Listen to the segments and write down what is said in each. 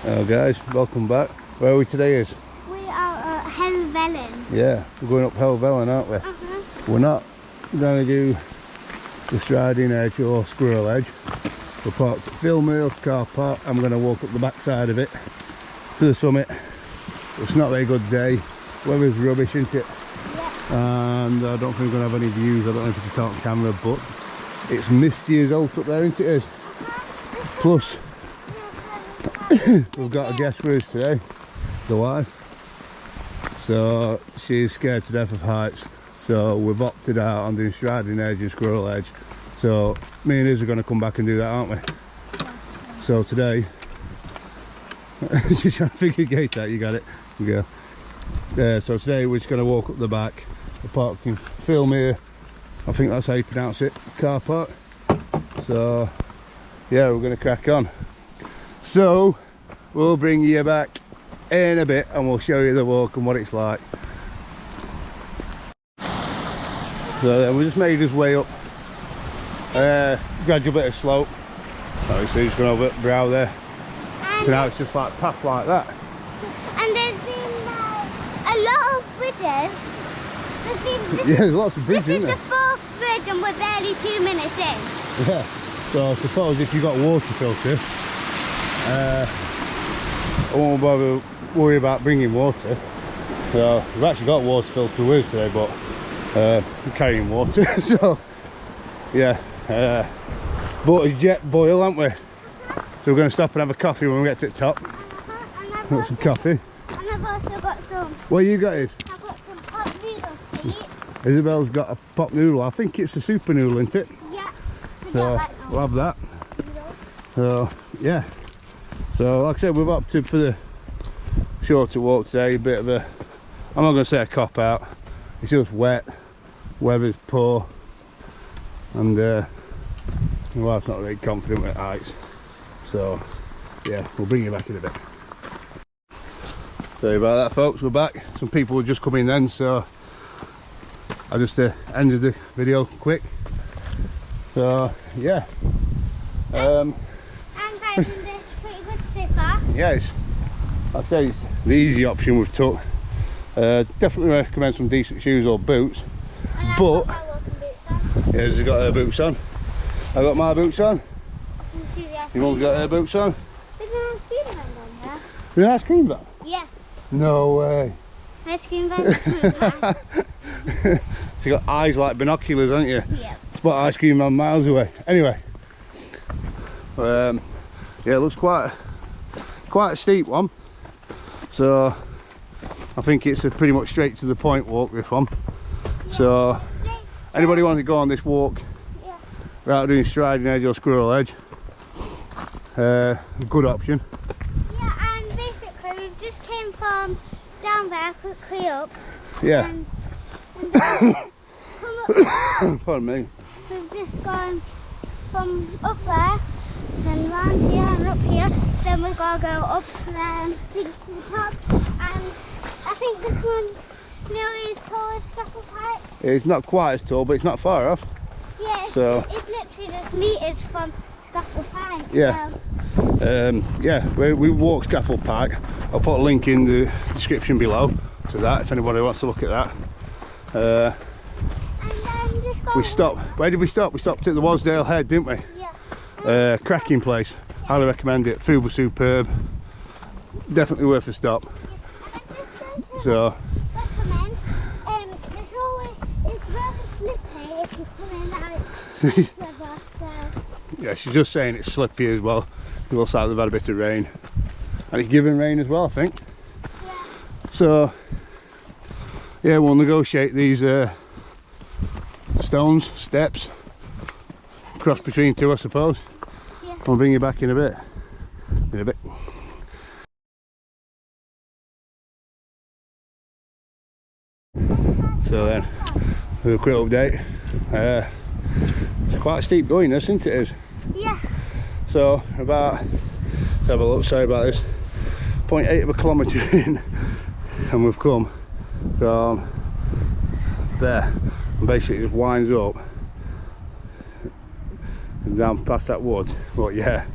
Hello guys, welcome back. Where are we today is? We are at Helvellyn. Yeah, we're going up Helvellyn, aren't we? We're not going to do the striding edge or squirrel edge. We're parked at Helvellyn car park. I'm going to walk up the back side of it to the summit. It's not a very good day. Weather's rubbish, isn't it? Yeah. And I don't think we're going to have any views. I don't know if you can talk on camera, but it's misty as out up there, isn't it? Is? Plus, we've got a guest for us today, the wife. So she's scared to death of heights. So we've opted out on doing striding edge and squirrel edge. So me and Liz are going to come back and do that, aren't we? So today, she's trying to figure your gate out. You got it. You go. So today we're just going to walk up the back. We're parked in Helvellyn. I think that's how you pronounce it. Car park. So yeah, we're going to crack on. So we'll bring you back in a bit and we'll show you the walk and what it's like. So then we just made his way up gradual bit of slope. Obviously just going over the brow there. And so now it's just like path like that. And there's been a lot of bridges. Yeah, there's lots of bridges, isn't there? This is the fourth bridge and we're barely 2 minutes in. Yeah. So I suppose if you've got a water filter, I won't bother worry about bringing water. So we've actually got a water filter with us today, but we're carrying water. So yeah, but it's jet boil, aren't we? So we're going to stop and have a coffee when we get to the top. Got some coffee. And I've also got some. What you got is? I've got some hot noodles to eat. Isabel's got a pot noodle. I think it's a super noodle, isn't it? Yeah. So we'll have that. So yeah. So like I said, we've opted for the shorter walk today. A bit of a, I'm not going to say a cop out. It's just wet. Weather's poor, and my wife's not really confident with heights. So yeah, we'll bring you back in a bit. Sorry about that, folks. We're back. Some people were just coming then, so I just ended the video quick. So yeah. I'm finding this pretty good so far. Yes, like I say, it's the easy option we've took. Definitely recommend some decent shoes or boots. And but I've got my walking boots on. yeah, she's got her boots on. I've got my boots on. Your mum's got her boots on. There's an ice cream van down there. There's an ice cream van? Yeah. No way. Ice cream van. She's got eyes like binoculars, haven't you? Yeah. Spot ice cream man miles away. Anyway, yeah, it looks quite a steep one. So I think it's a pretty much straight to the point walk, this one. Yeah, so anybody wants to go on this walk, yeah, without doing striding edge or squirrel edge, good option. Yeah, and basically we've just came from down there quickly up. Yeah. And come up. Pardon me. We've just gone from up there, then round here and up here. Then we've got to go up and then to the top. And I think this one's nearly as tall as Scaffold Pike. It's not quite as tall, but it's not far off. Yeah, it's literally just meters from Scaffold Pike. Yeah. So. Yeah, we walked Scaffold Pike. I'll put a link in the description below to that if anybody wants to look at that. And then just go. We stopped. Where did we stop? We stopped at the Wasdale Head, didn't we? Yeah. Cracking place. Yeah. Highly recommend it. Food was superb. Definitely worth a stop. So. Recommend. It's rather slippy if you come in like weather. So. Yeah, she's just saying it's slippy as well. It looks like they've had a bit of rain, and it's giving rain as well, I think. Yeah. So yeah, we'll negotiate these steps, cross between two, I suppose. Yeah. I'll bring you back in a bit. So then, with a quick update, it's quite a steep going this, isn't it? Yeah. So about, let's have a look, sorry about this, 0.8 of a kilometre in, and we've come from there, and basically it just winds up and down past that wood. But yeah,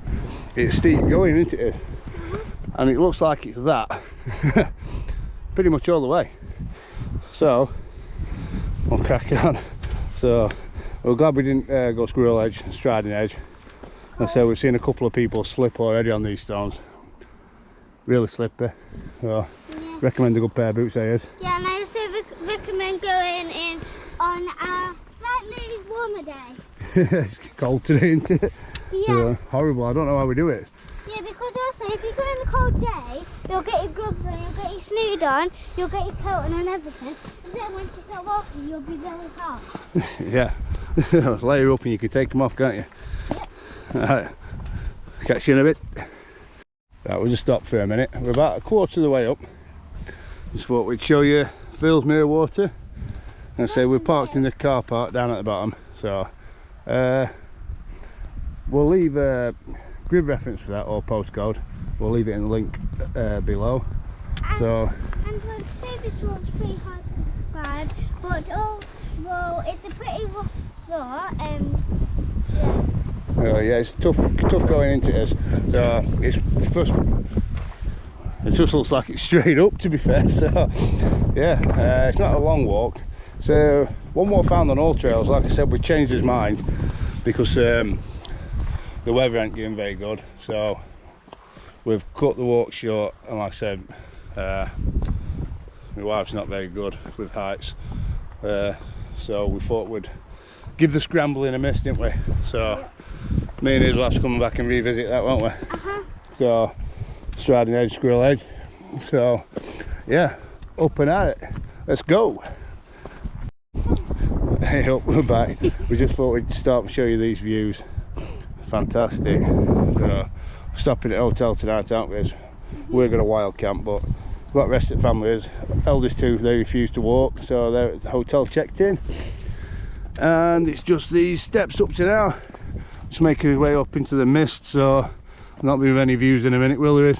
it's steep going, isn't it? and it looks like it's that pretty much all the way. So we'll crack on. So we're glad we didn't go squirrel edge, striding edge. And so we've seen a couple of people slip already on these stones. Really slippy. So Yeah. recommend a good pair of boots, there is. Yeah, and I also recommend going in on a slightly warmer day. It's cold today, isn't it? Yeah. So, horrible. I don't know how we do it. Yeah, because also if you go on a cold day, you'll get your gloves on, you'll get your snood on, you'll get your coat on and everything. And then once you start walking, you'll be very hot. Yeah. Layer up and you can take them off, can't you? Yep. Alright. Catch you in a bit. Right, we'll just stop for a minute. We're about a quarter of the way up. Just thought we'd show you Fillsmere water. And say we're parked in the car park down at the bottom. So we'll leave a grid reference for that, or postcode. We'll leave it in the link below. So And we'll say this one's pretty hard to describe, but well, it's a pretty rough floor, and yeah. yeah, it's tough going into this. So it's first, it just looks like it's straight up, to be fair. So yeah, it's not a long walk. So one more found on all trails. Like I said, we changed his mind because the weather ain't getting very good. So we've cut the walk short, and like I said, my wife's not very good with heights. So we thought we'd give the scramble in a miss, didn't we? So me and his will have to come back and revisit that, won't we? So striding edge, squirrel edge. So yeah, up and at it. Let's go. Hey up, we're back. We just thought we'd stop and show you these views. Fantastic. So stopping at hotel tonight, aren't we? We're going to wild camp, but we've got rest at families. Eldest two, they refuse to walk, so they're at the hotel checked in. And it's just these steps up to now. Just making our way up into the mist, so not be with any views in a minute, will there? Is?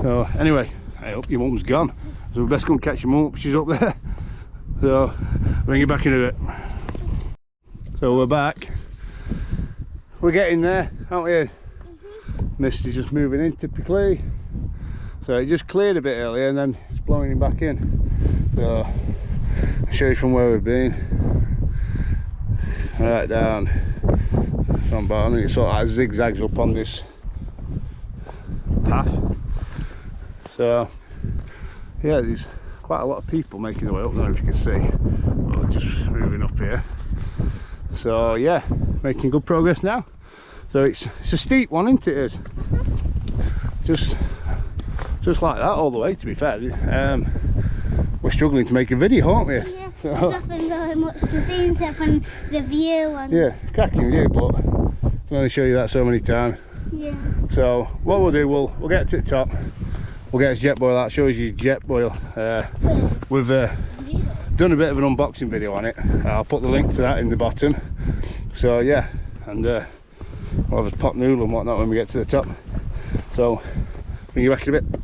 So anyway, I hope your mum's gone. So we best go and catch your mum up, she's up there. So bring you back into it. So we're back. We're getting there, aren't we? Mist is just moving in typically. So it just cleared a bit earlier and then it's blowing back in. So I'll show you from where we've been. Right down from bottom, and it sort of like zigzags up on this path. So yeah, there's quite a lot of people making their way up. I don't know if you can see, but we're just moving up here. So yeah, making good progress now. So it's a steep one, isn't it? Is just like that all the way, to be fair. We're struggling to make a video, aren't we? Yeah, so, there's nothing really much to see except from the view. And yeah, cracking view, but I can only show you that so many times. yeah. So what we'll do, we'll get to the top. We'll get his jet boil out, shows you jet boil. We've done a bit of an unboxing video on it. I'll put the link to that in the bottom. So yeah, and we'll have a pot noodle and whatnot when we get to the top. So bring you back in a bit.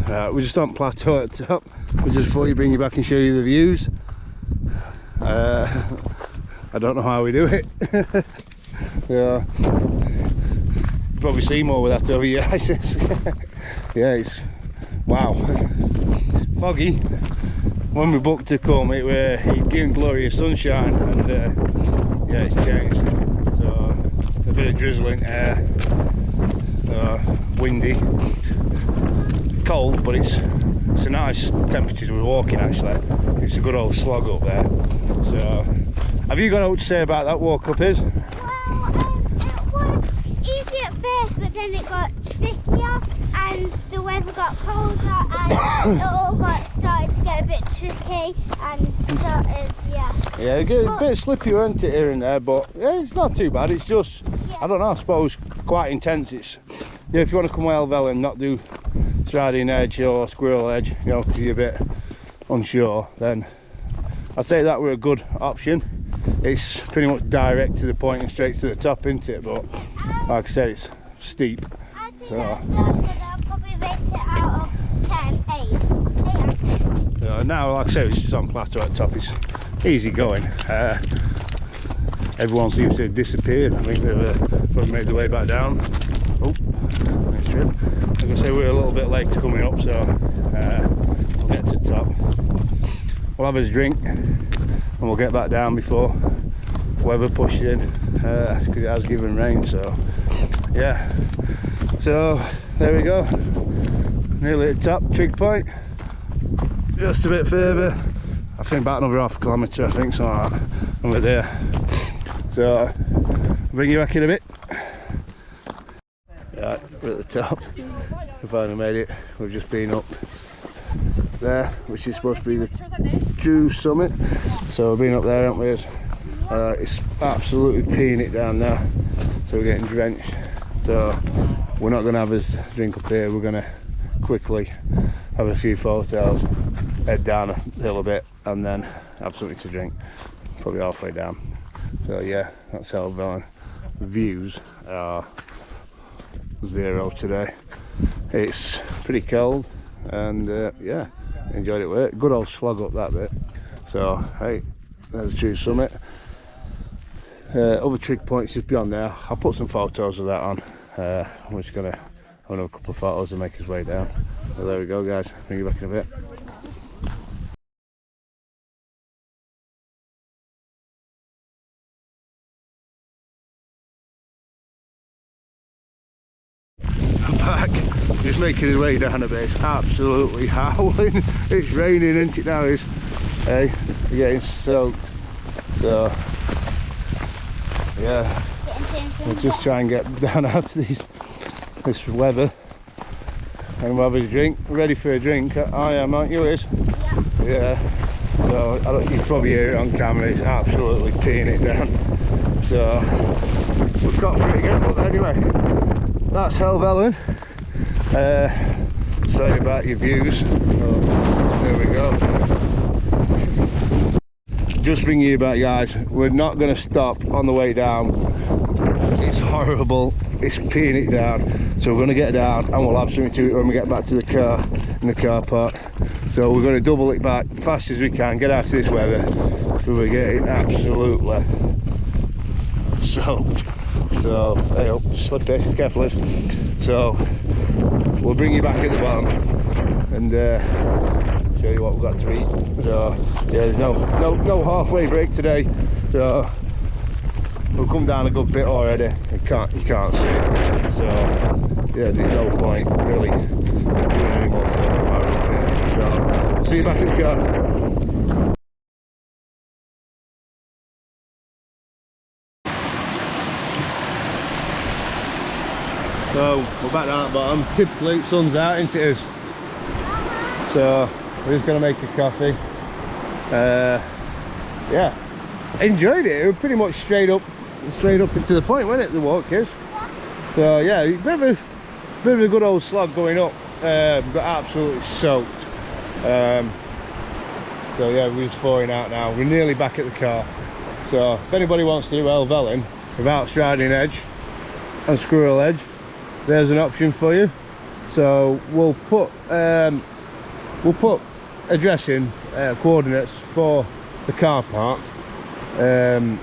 We're just on plateau at the top. We just thought we'd bring you back and show you the views. I don't know how we do it. Yeah, probably see more with that over your eyes. Yeah, it's wow, foggy. When we booked to come, it gave glorious sunshine, and yeah, it's changed. So a bit of drizzling, windy, cold, but it's a nice temperature we're walking. Actually, it's a good old slog up there. So have you got out to say about that walk up? Is Well, it was easy at first, but then it got trickier, and the weather got colder, and it all started to get a bit tricky, and started, yeah, it gets a bit slippy, weren't it, here and there, but yeah, it's not too bad. It's just, yeah. I don't know, I suppose quite intense. It's, yeah, if you want to come to Helvellyn and not do striding edge or squirrel edge, you know, because you're a bit unsure, then I'd say that were a good option. It's pretty much direct to the point and straight to the top, isn't it? But like I said, it's steep. I think So, that's so good. I'll probably rate it out of 10, 8. so now, like I said, it's just on plateau at the top. It's easy going. Everyone seems to have disappeared. I think they've probably made their way back down. Oh, nice trip. bit later coming up, so we'll get to the top. We'll have a drink and we'll get back down before weather pushes in, because it has given rain. So yeah, so there we go, nearly at the top, trig point, just a bit further, I think about another half kilometre, I think, so over there. So I'll bring you back in a bit. Right, we're at the top, we finally made it. We've just been up there, which is supposed to be the true summit, so we've been up there, haven't we? It's absolutely peeing it down now, so we're getting drenched. So we're not going to have a drink up here, we're going to quickly have a few photos, head down a hill a bit, and then have something to drink, probably halfway down. So yeah, that's Helvellyn. Views are 0 today. It's pretty cold, and yeah, enjoyed it. Good old slog up that bit. So hey, there's the true summit. Other trig points just beyond there. I'll put some photos of that on. We're just gonna have another couple of photos to make his way down. So there we go, guys. Bring you back in a bit. I'm back. Just making his way down a bit. It's absolutely howling. It's raining, isn't it now? Hey, we're getting soaked. So yeah, we'll just try and get down out to this weather, and we'll have a drink. We're ready for a drink. I am, aren't you, Liz? Yeah. Yeah. So I don't, you can probably hear it on camera. It's absolutely peeing it down. So we've got through it again. But anyway, that's Helvellyn. Sorry about your views. So, there we go. Just bringing you back, guys. We're not going to stop on the way down. It's horrible. It's peeing it down. So we're going to get down and we'll have something to eat when we get back to the car, in the car park. So we're going to double it back fast as we can, get out of this weather. So we're getting absolutely soaked. So hey up, slippy, careful Liz. So we'll bring you back at the bottom and show you what we've got to eat. So yeah, there's no halfway break today, so we've come down a good bit already. You can't see it, so yeah, there's no point really doing any more filming while we're up here. So we'll see you back in the car. So we're back down at the bottom. Typically sun's out, isn't it? So we're just going to make a coffee. Yeah, enjoyed it. It was pretty much straight up and to the point, wasn't it, the walk is? So yeah, a bit of a good old slog going up, but absolutely soaked. So yeah, we're just falling out now. We're nearly back at the car. So if anybody wants to do Helvellyn without Striding Edge and Squirrel Edge, there's an option for you. So we'll put address in, coordinates for the car park. Then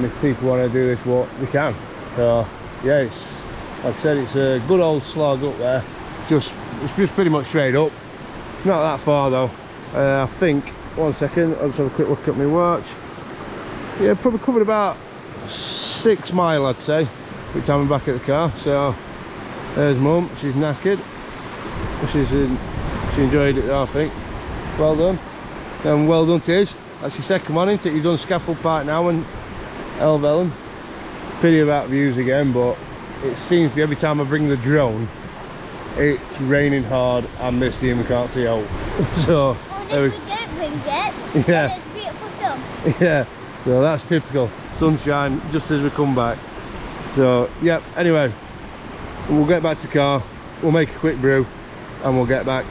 if people want to do this walk, they can. So yeah, it's like I said, it's a good old slog up there. It's just pretty much straight up. Not that far though. I think, one second, I'll just have a quick look at my watch. Yeah, probably covered about 6 miles, I'd say, by the time I'm back at the car. So there's Mum, she's knackered. She enjoyed it, I think. Well done. And well done to you. That's your second one, isn't it? You've done Scaffold Park now and Helvellyn. Pity about views again, but it seems to be every time I bring the drone, it's raining hard and misty and we can't see out. So if we don't bring it, yeah, it's beautiful sun. Yeah, so that's typical. Sunshine just as we come back. So yep, anyway, we'll get back to the car, we'll make a quick brew and we'll get back.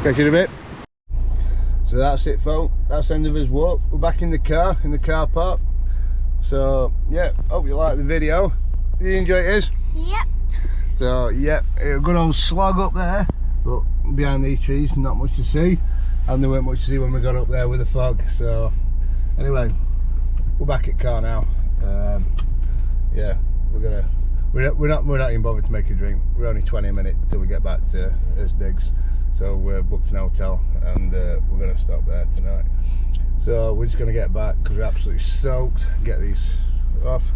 Catch you in a bit. So that's it, folks. That's the end of his walk. We're back in the car park. So yeah, hope you like the video. Did you enjoy it? Yep. So yeah, a good old slog up there, but behind these trees not much to see, and there weren't much to see when we got up there with the fog. So anyway, we're back at car now. Yeah, we're we're not even bothered to make a drink. We're only 20 minutes till we get back to his digs, so we're booked an hotel and we're going to stop there tonight. So we're just going to get back because we're absolutely soaked. Get these off.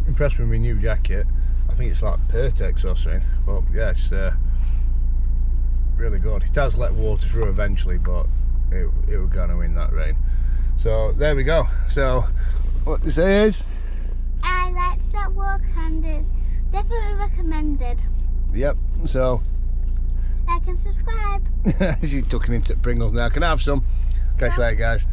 Impressed with my new jacket. I think it's like Pertex or something, but yeah, it's really good. It has let water through eventually, but it was going to in that rain. So there we go. So what you say is, I liked that walk and it's definitely recommended. yep. So Like and subscribe. she's tucking into Pringles now. Can I have some? Catch you later, guys.